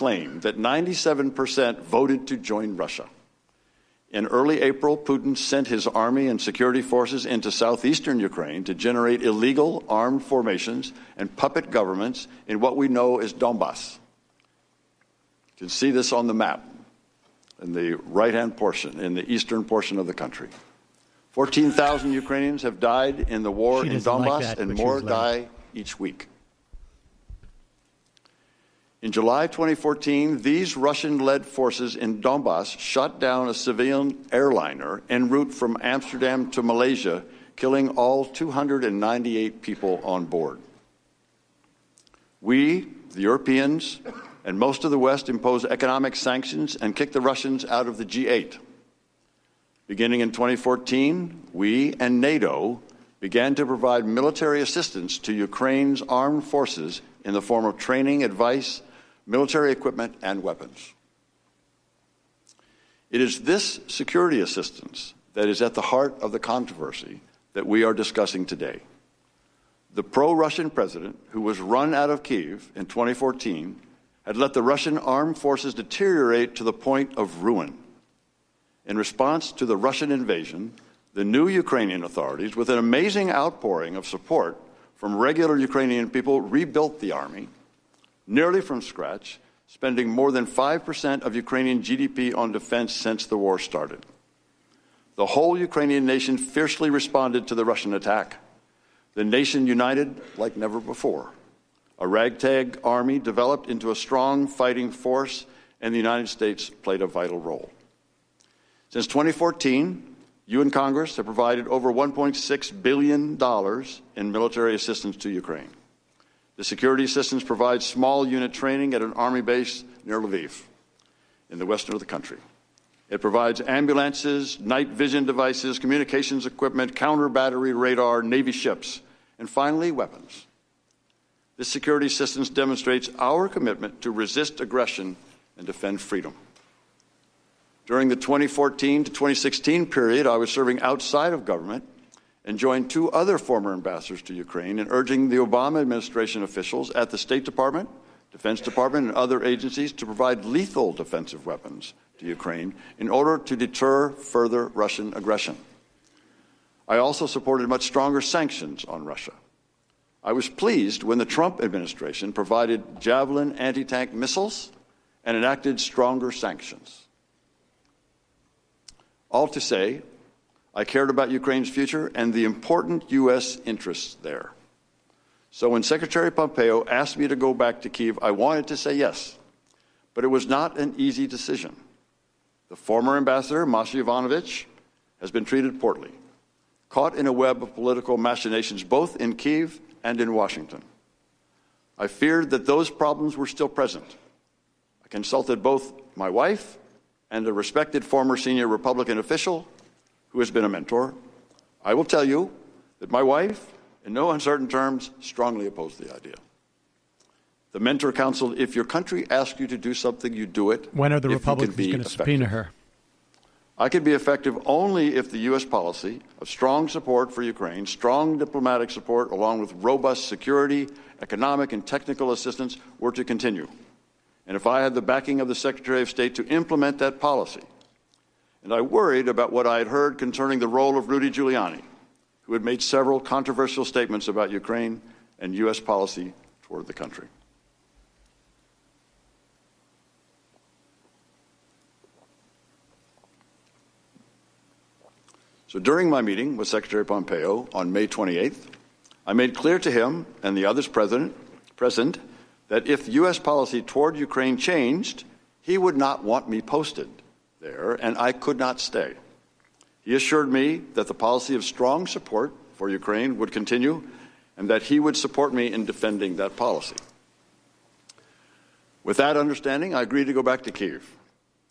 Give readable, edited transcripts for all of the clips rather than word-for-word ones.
claim that 97% voted to join Russia. In early April, Putin sent his army and security forces into southeastern Ukraine to generate illegal armed formations and puppet governments in what we know as Donbass. You can see this on the map in the right-hand portion, in the eastern portion of the country. 14,000 Ukrainians have died in the war in Donbass, and more die each week. In July 2014, these Russian-led forces in Donbass shot down a civilian airliner en route from Amsterdam to Malaysia, killing all 298 people on board. We, the Europeans, and most of the West imposed economic sanctions and kicked the Russians out of the G8. Beginning in 2014, we and NATO began to provide military assistance to Ukraine's armed forces in the form of training, advice, military equipment, and weapons. It is this security assistance that is at the heart of the controversy that we are discussing today. The pro-Russian president, who was run out of Kyiv in 2014, had let the Russian armed forces deteriorate to the point of ruin. In response to the Russian invasion, the new Ukrainian authorities, with an amazing outpouring of support from regular Ukrainian people, rebuilt the army, nearly from scratch, spending more than 5% of Ukrainian GDP on defense since the war started. The whole Ukrainian nation fiercely responded to the Russian attack. The nation united like never before. A ragtag army developed into a strong fighting force, and the United States played a vital role. Since 2014, you and Congress have provided over $1.6 billion in military assistance to Ukraine. The security assistance provides small unit training at an army base near Lviv, in the western of the country. It provides ambulances, night vision devices, communications equipment, counter-battery radar, Navy ships, and finally, weapons. This security assistance demonstrates our commitment to resist aggression and defend freedom. During the 2014 to 2016 period, I was serving outside of government and joined two other former ambassadors to Ukraine in urging the Obama administration officials at the State Department, Defense Department, and other agencies to provide lethal defensive weapons to Ukraine in order to deter further Russian aggression. I also supported much stronger sanctions on Russia. I was pleased when the Trump administration provided Javelin anti-tank missiles and enacted stronger sanctions. All to say, I cared about Ukraine's future and the important U.S. interests there. So when Secretary Pompeo asked me to go back to Kyiv, I wanted to say yes, but it was not an easy decision. The former ambassador, Masha Yovanovitch, has been treated poorly, caught in a web of political machinations both in Kyiv and in Washington. I feared that those problems were still present. I consulted both my wife and a respected former senior Republican official who has been a mentor. I will tell you that my wife, in no uncertain terms, strongly opposed the idea. The mentor counseled, if your country asks you to do something, you do it. When are the Republicans going to subpoena her? I could be effective only if the U.S. policy of strong support for Ukraine, strong diplomatic support, along with robust security, economic, and technical assistance were to continue. And if I had the backing of the Secretary of State to implement that policy. And I worried about what I had heard concerning the role of Rudy Giuliani, who had made several controversial statements about Ukraine and U.S. policy toward the country. So during my meeting with Secretary Pompeo on May 28th, I made clear to him and the others present that if U.S. policy toward Ukraine changed, he would not want me posted there, and I could not stay. He assured me that the policy of strong support for Ukraine would continue and that he would support me in defending that policy. With that understanding, I agreed to go back to Kyiv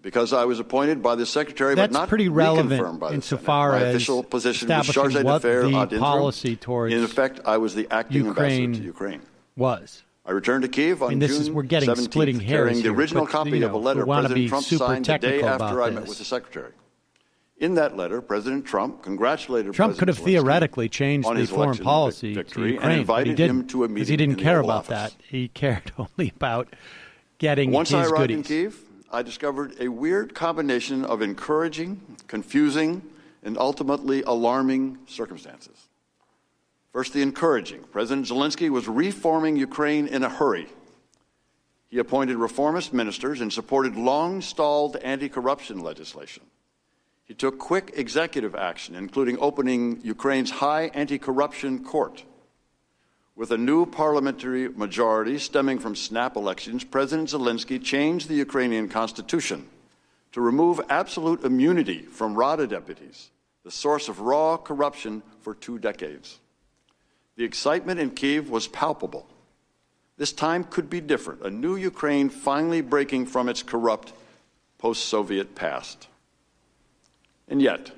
because I was appointed by the Secretary but not pretty relevant reconfirmed by the insofar Senate. My as official position was charge what d'affaires the ad interim. policy towards In effect, I was the acting ambassador to Ukraine. Was. I returned to Kyiv on June we're getting 17th, splitting hairs carrying the here, original but, copy of a letter President Trump signed the day after I met with the Secretary. In that letter, President Trump congratulated Trump could have theoretically changed the foreign policy victory to Ukraine, and invited but he him to a meeting because he didn't in the care Oval about Office. that. He cared only about getting Once his I arrived goodies. in Kiev, I discovered a weird combination of encouraging, confusing, and ultimately alarming circumstances. First, the encouraging. President Zelensky was reforming Ukraine in a hurry. He appointed reformist ministers and supported long-stalled anti-corruption legislation. He took quick executive action, including opening Ukraine's high anti-corruption court. With a new parliamentary majority stemming from snap elections, President Zelensky changed the Ukrainian constitution to remove absolute immunity from Rada deputies, the source of raw corruption for 2 decades. The excitement in Kyiv was palpable. This time could be different, a new Ukraine finally breaking from its corrupt post-Soviet past. And yet,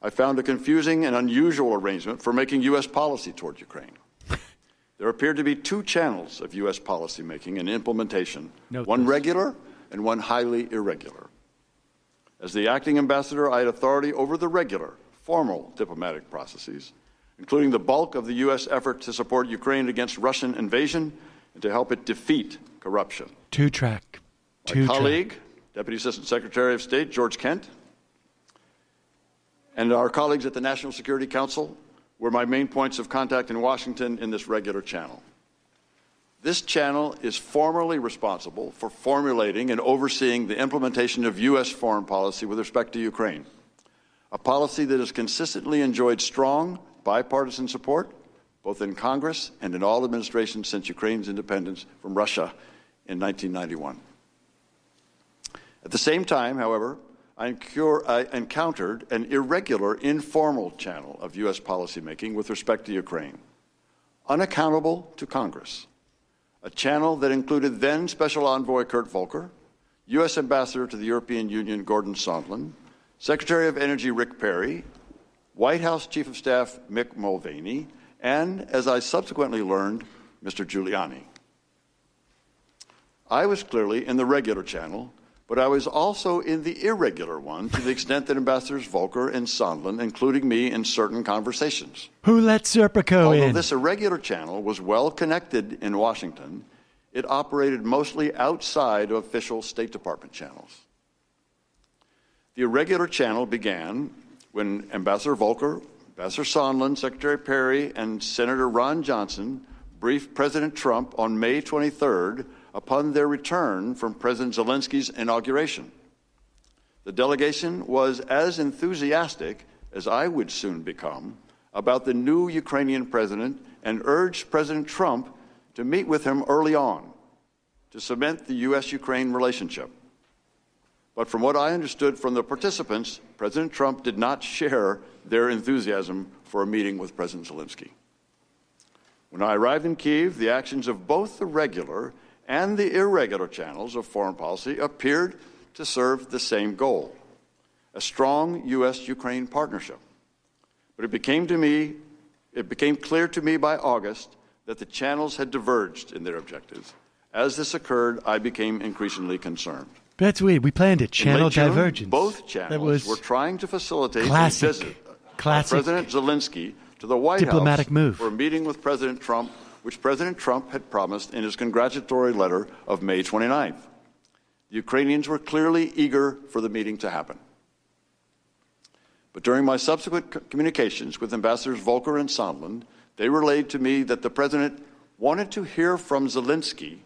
I found a confusing and unusual arrangement for making U.S. policy toward Ukraine. There appeared to be 2 channels of U.S. policymaking and implementation, one regular and one highly irregular. As the acting ambassador, I had authority over the regular, formal diplomatic processes, including the bulk of the U.S. effort to support Ukraine against Russian invasion and to help it defeat corruption. Two-track. My colleague, Deputy Assistant Secretary of State George Kent, and our colleagues at the National Security Council were my main points of contact in Washington in this regular channel. This channel is formally responsible for formulating and overseeing the implementation of U.S. foreign policy with respect to Ukraine, a policy that has consistently enjoyed strong bipartisan support, both in Congress and in all administrations since Ukraine's independence from Russia in 1991. At the same time, however, I encountered an irregular, informal channel of U.S. policymaking with respect to Ukraine, unaccountable to Congress, a channel that included then Special Envoy Kurt Volker, U.S. Ambassador to the European Union Gordon Sondland, Secretary of Energy Rick Perry, White House Chief of Staff Mick Mulvaney, and, as I subsequently learned, Mr. Giuliani. I was clearly in the regular channel, but I was also in the irregular one to the extent that Ambassadors Volker and Sondland, including me in certain conversations. Who let Serpico in? Although this irregular channel was well connected in Washington, it operated mostly outside of official State Department channels. The irregular channel began when Ambassador Volker, Ambassador Sondland, Secretary Perry, and Senator Ron Johnson briefed President Trump on May 23rd upon their return from President Zelensky's inauguration. The delegation was as enthusiastic as I would soon become about the new Ukrainian president and urged President Trump to meet with him early on to cement the U.S.-Ukraine relationship. But from what I understood from the participants, President Trump did not share their enthusiasm for a meeting with President Zelensky. When I arrived in Kyiv, the actions of both the regular and the irregular channels of foreign policy appeared to serve the same goal, a strong U.S.-Ukraine partnership. But it became clear to me by August that the channels had diverged in their objectives. As this occurred, I became increasingly concerned. That's weird. We planned it. Channel June, divergence. Both channels were trying to facilitate a visit of President Zelensky to the White House for a meeting with President Trump, which President Trump had promised in his congratulatory letter of May 29th. The Ukrainians were clearly eager for the meeting to happen. But during my subsequent communications with Ambassadors Volker and Sondland, they relayed to me that the President wanted to hear from Zelensky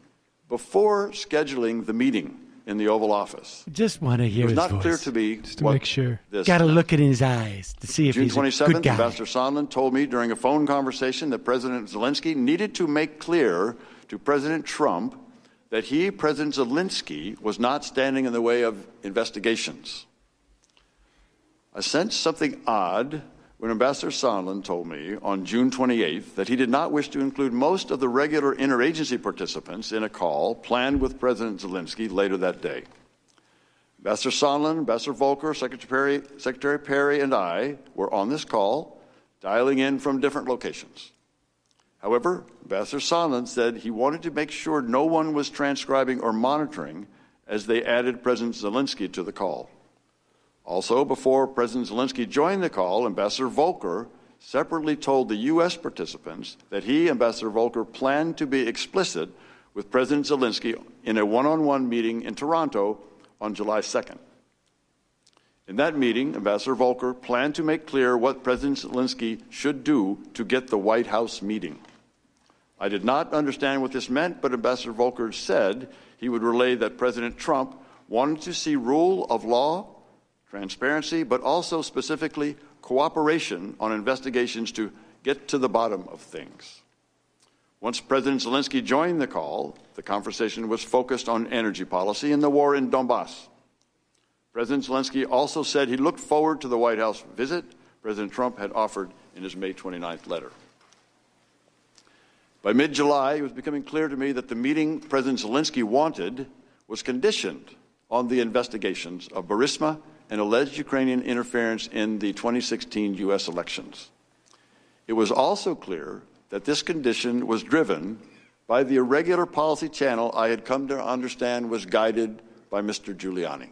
before scheduling the meeting in the Oval Office. Just want to hear his voice. It was not clear to me just to make sure. Got to look in his eyes to see if he's a good guy. June 27th, Ambassador Sondland told me during a phone conversation that President Zelensky needed to make clear to President Trump that he, President Zelensky, was not standing in the way of investigations. I sensed something odd when Ambassador Sondland told me on June 28th that he did not wish to include most of the regular interagency participants in a call planned with President Zelensky later that day. Ambassador Sondland, Ambassador Volker, Secretary Perry, and I were on this call, dialing in from different locations. However, Ambassador Sondland said he wanted to make sure no one was transcribing or monitoring as they added President Zelensky to the call. Also, before President Zelensky joined the call, Ambassador Volker separately told the U.S. participants that he, Ambassador Volker, planned to be explicit with President Zelensky in a one-on-one meeting in Toronto on July 2nd. In that meeting, Ambassador Volker planned to make clear what President Zelensky should do to get the White House meeting. I did not understand what this meant, but Ambassador Volker said he would relay that President Trump wanted to see rule of law, transparency, but also specifically cooperation on investigations to get to the bottom of things. Once President Zelensky joined the call, the conversation was focused on energy policy and the war in Donbass. President Zelensky also said he looked forward to the White House visit President Trump had offered in his May 29th letter. By mid-July, it was becoming clear to me that the meeting President Zelensky wanted was conditioned on the investigations of Burisma and alleged Ukrainian interference in the 2016 U.S. elections. It was also clear that this condition was driven by the irregular policy channel I had come to understand was guided by Mr. Giuliani.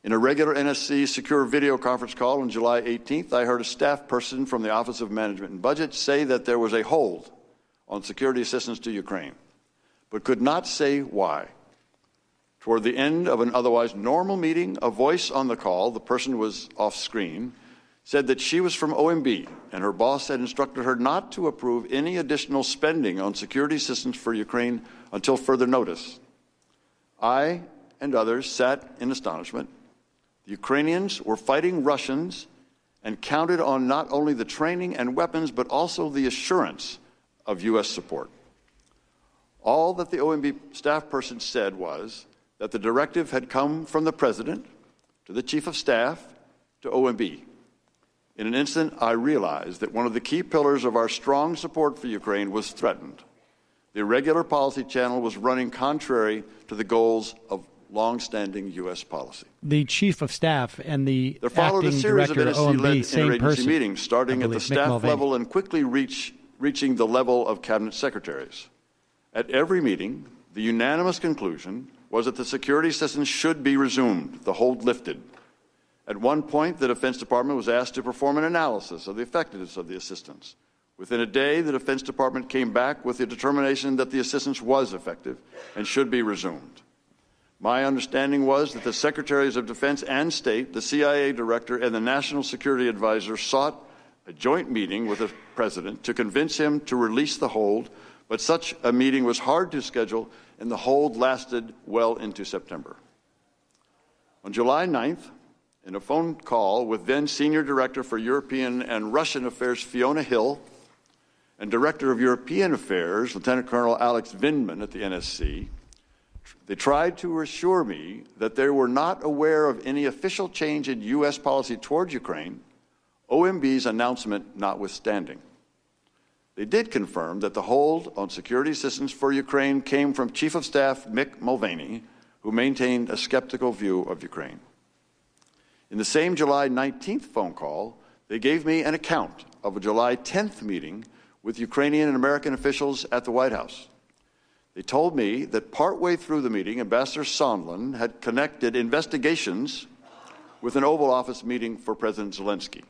In a regular NSC secure video conference call on July 18th, I heard a staff person from the Office of Management and Budget say that there was a hold on security assistance to Ukraine, but could not say why. Toward the end of an otherwise normal meeting, a voice on the call, the person was off screen, said that she was from OMB and her boss had instructed her not to approve any additional spending on security assistance for Ukraine until further notice. I and others sat in astonishment. The Ukrainians were fighting Russians and counted on not only the training and weapons, but also the assurance of U.S. support. All that the OMB staff person said was that the directive had come from the President to the Chief of Staff to OMB. In an instant, I realized that one of the key pillars of our strong support for Ukraine was threatened. The irregular policy channel was running contrary to the goals of long-standing U.S. policy. The Chief of Staff and the there followed acting a series director of NSC-led OMB, interagency meetings, starting at the staff level and quickly reaching the level of cabinet secretaries. At every meeting, the unanimous conclusion was that the security assistance should be resumed, the hold lifted. At one point, the Defense Department was asked to perform an analysis of the effectiveness of the assistance. Within a day, the Defense Department came back with the determination that the assistance was effective and should be resumed. My understanding was that the Secretaries of Defense and State, the CIA Director, and the National Security Advisor sought a joint meeting with the President to convince him to release the hold, but such a meeting was hard to schedule, and the hold lasted well into September. On July 9th, in a phone call with then Senior Director for European and Russian Affairs Fiona Hill and Director of European Affairs, Lieutenant Colonel Alex Vindman at the NSC, they tried to assure me that they were not aware of any official change in U.S. policy towards Ukraine, OMB's announcement notwithstanding. They did confirm that the hold on security assistance for Ukraine came from Chief of Staff Mick Mulvaney, who maintained a skeptical view of Ukraine. In the same July 19th phone call, they gave me an account of a July 10th meeting with Ukrainian and American officials at the White House. They told me that partway through the meeting, Ambassador Sondland had connected investigations with an Oval Office meeting for President Zelensky,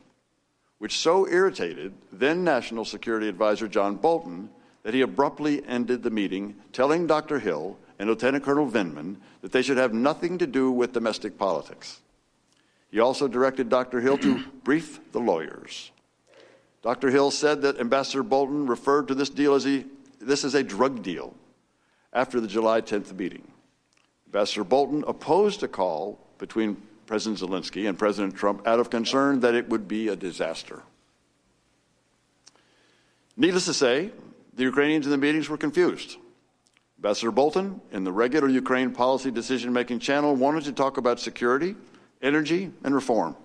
which so irritated then National Security Advisor John Bolton that he abruptly ended the meeting, telling Dr. Hill and Lieutenant Colonel Vindman that they should have nothing to do with domestic politics. He also directed Dr. Hill to brief the lawyers. Dr. Hill said that Ambassador Bolton referred to this deal as a drug deal after the July 10th meeting. Ambassador Bolton opposed a call between President Zelensky and President Trump out of concern that it would be a disaster. Needless to say, the Ukrainians in the meetings were confused. Ambassador Bolton, in the regular Ukraine policy decision-making channel, wanted to talk about security, energy, and reform.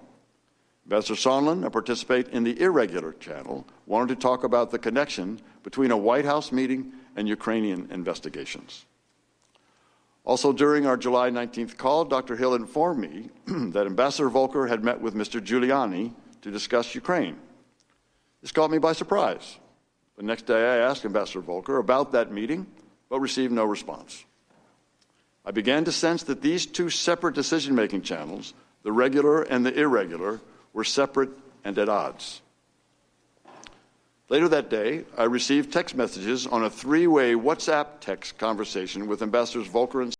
Ambassador Sondland, a participant in the irregular channel, wanted to talk about the connection between a White House meeting and Ukrainian investigations. Also, during our July 19th call, Dr. Hill informed me that Ambassador Volker had met with Mr. Giuliani to discuss Ukraine. This caught me by surprise. The next day, I asked Ambassador Volker about that meeting, but received no response. I began to sense that these two separate decision-making channels, the regular and the irregular, were separate and at odds. Later that day, I received text messages on a three-way WhatsApp text conversation with Ambassadors Volker and